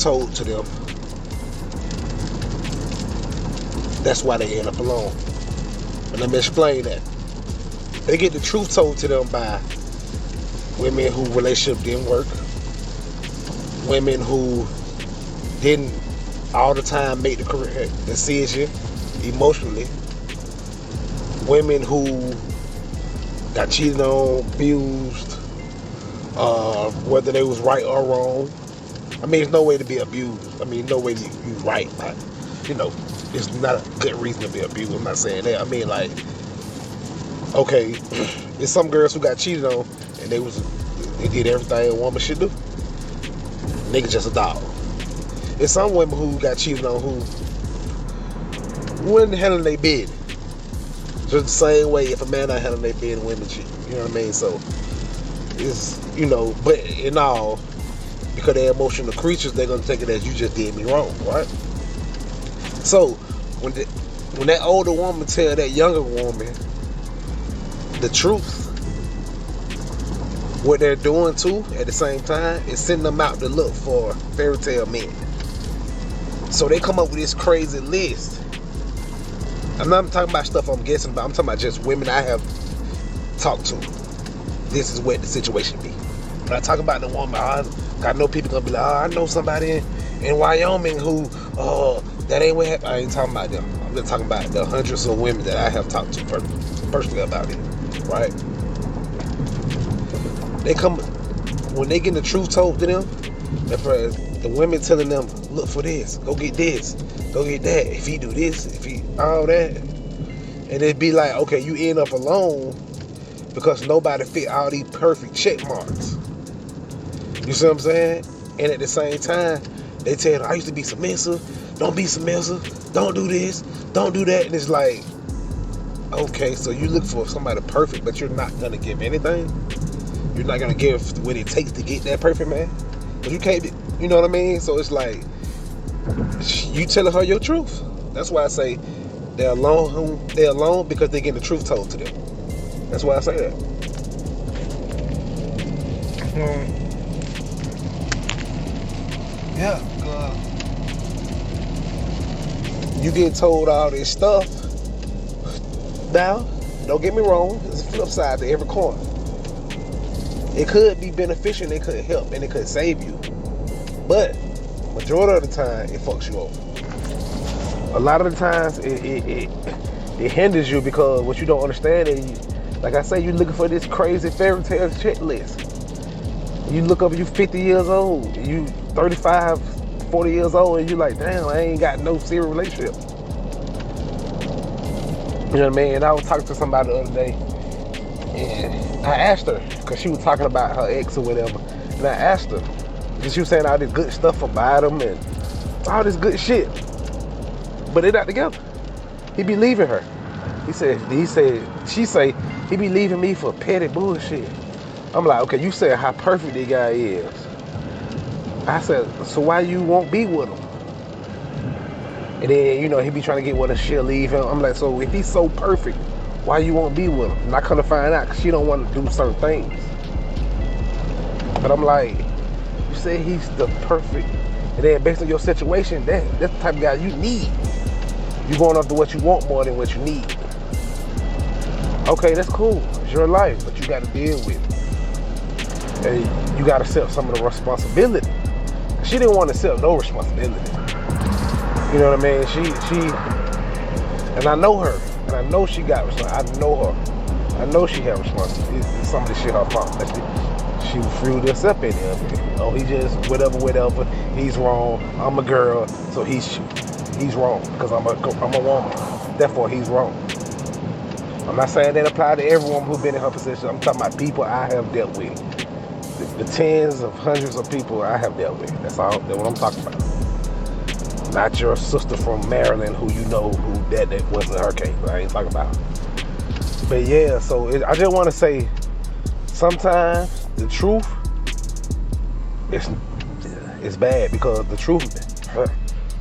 told to them, that's why they end up alone. And let me explain that. They get the truth told to them by women who relationship didn't work, women who didn't all the time make the correct decision emotionally, women who got cheated on, abused, whether they was right or wrong. I mean, there's no way to be abused. I mean, no way to be right, but it's not a good reason to be abused. I'm not saying that. I mean, like, okay, there's some girls who got cheated on and they did everything a woman should do. Nigga just a dog. There's some women who got cheated on who wouldn't handle their business. Just the same way if a man not handling their business, women cheat. You know what I mean? So it's, but in all, because they're emotional creatures, they're gonna take it as you just did me wrong, right? So when that older woman tell that younger woman the truth, what they're doing too at the same time is sending them out to look for fairy tale men. So they come up with this crazy list. I'm not talking about stuff I'm guessing about. I'm talking about just women I have talked to. This is what the situation be. When I talk about the woman, I know people gonna be like, I know somebody in Wyoming who, that ain't what happened. I ain't talking about them. I'm just talking about the hundreds of women that I have talked to personally about it, right? They come, when they get the truth told to them, the women telling them, look for this, go get that, if he do this, if he, all that. And it'd be like, okay, you end up alone because nobody fit all these perfect check marks. You see what I'm saying? And at the same time, they tell them, I used to be submissive, don't be submissive, don't do this, don't do that. And it's like, okay, so you look for somebody perfect, but you're not gonna give anything? You're not gonna give what it takes to get that perfect man? Because you can't be, you know what I mean? So it's like, you telling her your truth. That's why I say they're alone because they're getting the truth told to them. That's why I say that. Yeah. You get told all this stuff. Now, don't get me wrong, there's a flip side to every coin. It could be beneficial and it could help and it could save you. But majority of the time, it fucks you over. A lot of the times, it hinders you because what you don't understand is, like I say, you're looking for this crazy fairy tale checklist. You look up, you 50 years old, you 35, 40 years old, and you like, damn, I ain't got no serious relationship. You know what I mean? And I was talking to somebody the other day, and I asked her, because she was talking about her ex or whatever, and I asked her, because she was saying all this good stuff about him and all this good shit, but they're not together. He be leaving her. She say, he be leaving me for petty bullshit. I'm like, okay, you said how perfect this guy is. I said, so why you won't be with him? And then, he be trying to get with her, she'll leave him. I'm like, so if he's so perfect, why you won't be with him? And I come to find out, because she don't want to do certain things. But I'm like, you said he's the perfect, and then based on your situation, that's the type of guy you need. You going after what you want more than what you need. Okay, that's cool. It's your life, but you got to deal with it. And you got to accept some of the responsibility. She didn't want to accept no responsibility. You know what I mean? She, and I know her, and I know she got responsibility. I know her. I know she had responsibility. Some of the shit her fault. She threw this up in him. Oh, he just whatever. He's wrong. I'm a girl, so he's wrong because I'm a woman. Therefore, he's wrong. I'm not saying that apply to everyone who's been in her position. I'm talking about people I have dealt with. The tens of hundreds of people I have dealt with. That's what I'm talking about. Not your sister from Maryland who that wasn't her case. I ain't talking about. But yeah, so I just want to say, sometimes the truth is bad because the truth,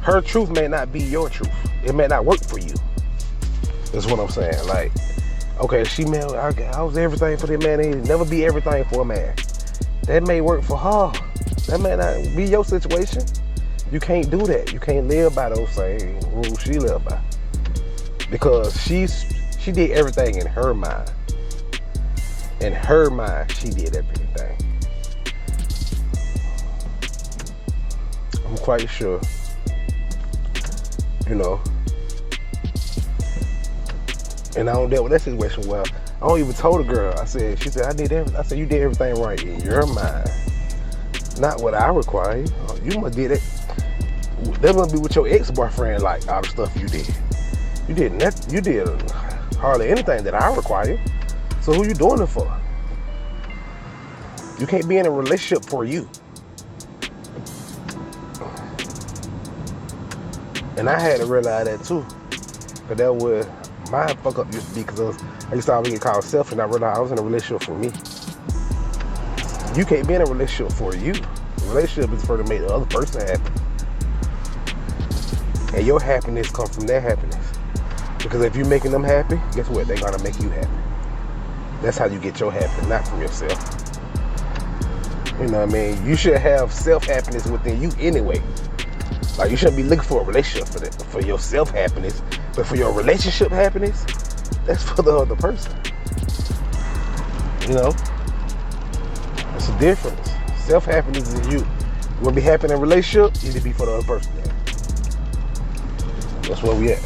her truth may not be your truth. It may not work for you. That's what I'm saying. Like, okay, I was everything for that man. He'd never be everything for a man. That may work for her. That may not be your situation. You can't do that. You can't live by those same rules she lived by. Because she did everything in her mind. In her mind, she did everything. I'm quite sure, you know. And I don't deal with that situation well. I don't even told the girl. She said, I did everything. I said, you did everything right in your mind. Not what I require. You must did it. That must be what your ex-boyfriend like, all the stuff you did. You did hardly anything that I require. So who you doing it for? You can't be in a relationship for you. And I had to realize that too. Because that was my fuck up used to be, because I used to always get called selfish, and I realized I was in a relationship for me. You can't be in a relationship for you. A relationship is for to make the other person happy. And your happiness comes from their happiness. Because if you're making them happy, guess what? They're gonna make you happy. That's how you get your happiness, not from yourself. You know what I mean? You should have self-happiness within you anyway. Like, you shouldn't be looking for a relationship for your self-happiness. But for your relationship happiness, that's for the other person. You know? It's a difference. Self-happiness is you. You want to be happy in a relationship, you need to be for the other person. That's where we at.